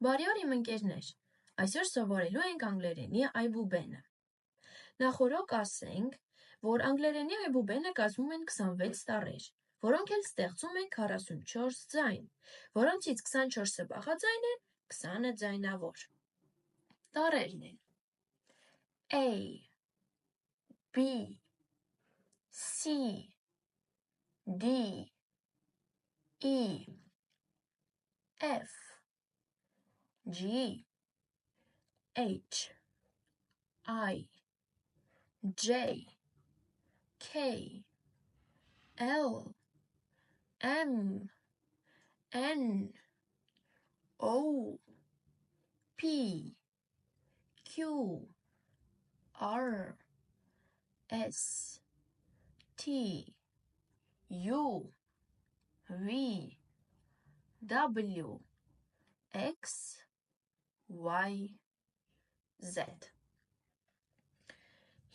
Բարի օր իմ ընկերներ, այսօր սովորելու ենք անգլերենի այբուբենը։ Նախորդ ասենք, որ անգլերենի այբուբենը կազմում են 26 տառեր, որոնք էլ ստեղծում են 44 ձայն, որոնցից 24-ը բաղաձայն են, 20-ը ձայնավոր։ Տառերն են A, B, C, D, E, F, G, H, I, J, K, L, M, N, O, P, Q, R, S, T, U, V, W, X, Y, Z.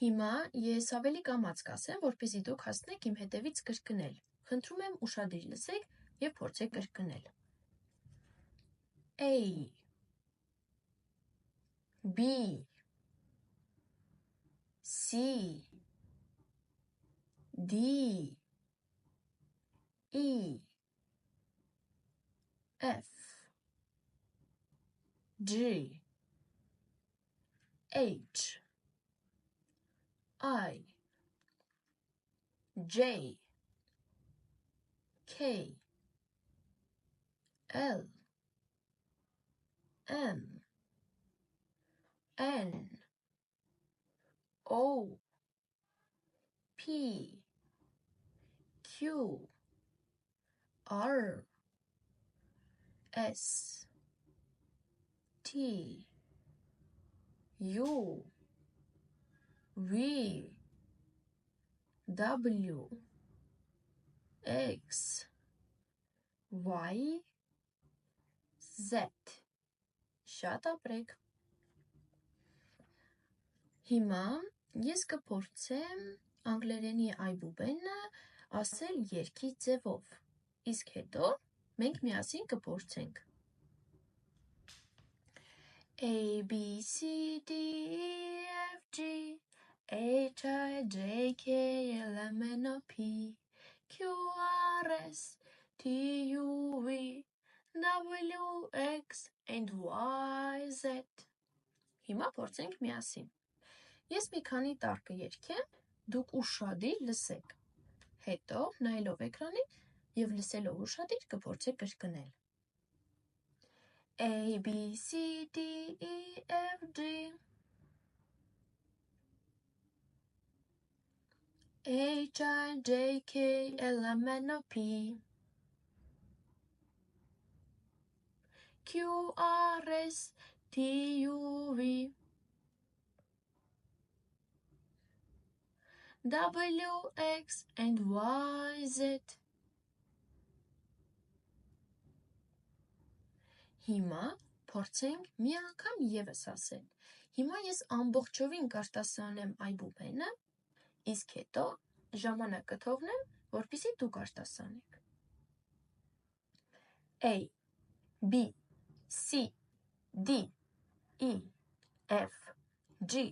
Հիմա ես ավելի կամաց կասեմ, որպեսզի դուք հասնեք իմ հետևից կրկնել։ Խնդրում եմ ուշադիր լսեք և փորձեք կրկնել։ A, B, C, D, E, F, G, H, I, J, K, L, M, N, O, P, Q, R, S, T, U, V, W, X, Y, Z. Շատ ապրեք։ Հիմա ես կփորձեմ անգլերենի այբուբենը ասել երգի ձևով, իսկ հետո մենք միասին կփորձենք։ A, B, C, D, E, F, G, H, I, J, K, L, M, N, O, P, Q, R, S, T, U, V, W, X, and Y, Z. Հիմա փորձենք միասին։ Ես մի քանի տառ կերգեմ, դուք ուշադիր լսեք։ Հետո նայելով էկրանին և լսելով ուշադիր կփորձեք կրկնել։ A, B, C, D, E, F, G, H, I, J, K, L, M, N, O, P, Q, R, S, T, U, V, W, X, and Y, Z. Հիմա փորձենք մի անգամ ևս ասել։ Հիմա ես ամբողջովին կարտասանեմ այբուբենը, իսկ հետո ժամանակ կթողնեմ, որպեսզի դուք արտասանեք։ A, B, C, D, E, F, G,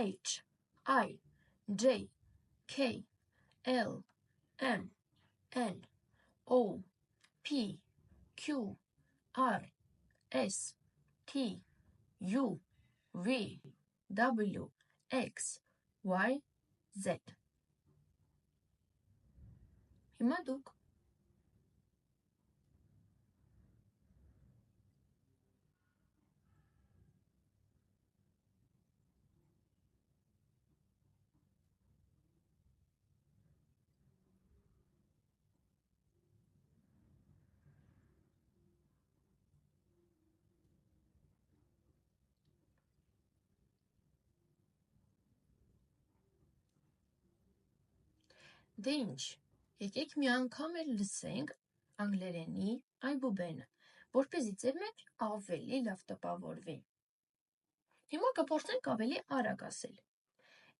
H, I, J, K, L, M, N, O, P, Q, R, S, T, U, V, W, X, Y, Z. Հիմա դուք։ Դե ինչ, եկեք մի անգամ էլ լսենք անգլերենի այբուբենը, որպեսզի ձեր մեջ ավելի լավ տպավորվի։ Հիմա կփորձենք ավելի արագ ասել։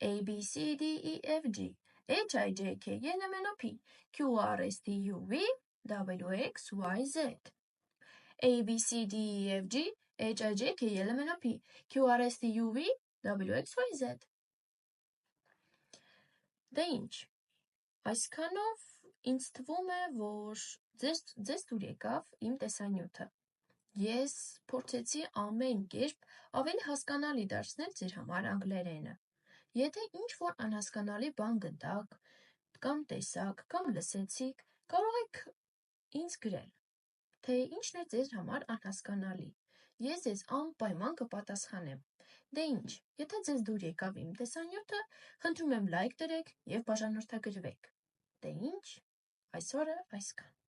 A, B, C, D, E, F, G, H, I, J, K, L, M, N, O, P, Q, R, S, T, U, V, W, X, Y, Z. A, B, C, D, E, F, G, H, I, J, K, L, M, N, O, P, Q, R, S, T, U, V, W, X, Y, Z. Դե ինչ, այսքանով ինձ թվում է, որ ձեզ դուր եկավ իմ տեսանյութը։ Ես փորձեցի ամեն կերպ ավելի հասկանալի դարձնել ձեր համար անգլերենը։ Եթե ինչ-որ անհասկանալի բան գտաք, կամ տեսաք, կամ լսեցիք, կարող եք ինձ գրել, թե ինչն է ձեզ համար անհասկանալի։ Ես ձեզ անպայման կպատասխանեմ։ Դե ինչ, եթե ձեզ դուր եկավ իմ տեսանյութը, խնդրում եմ լայք դրեք և բաժանորդագրվեք։ Դե ինչ, այսօրը այսքան։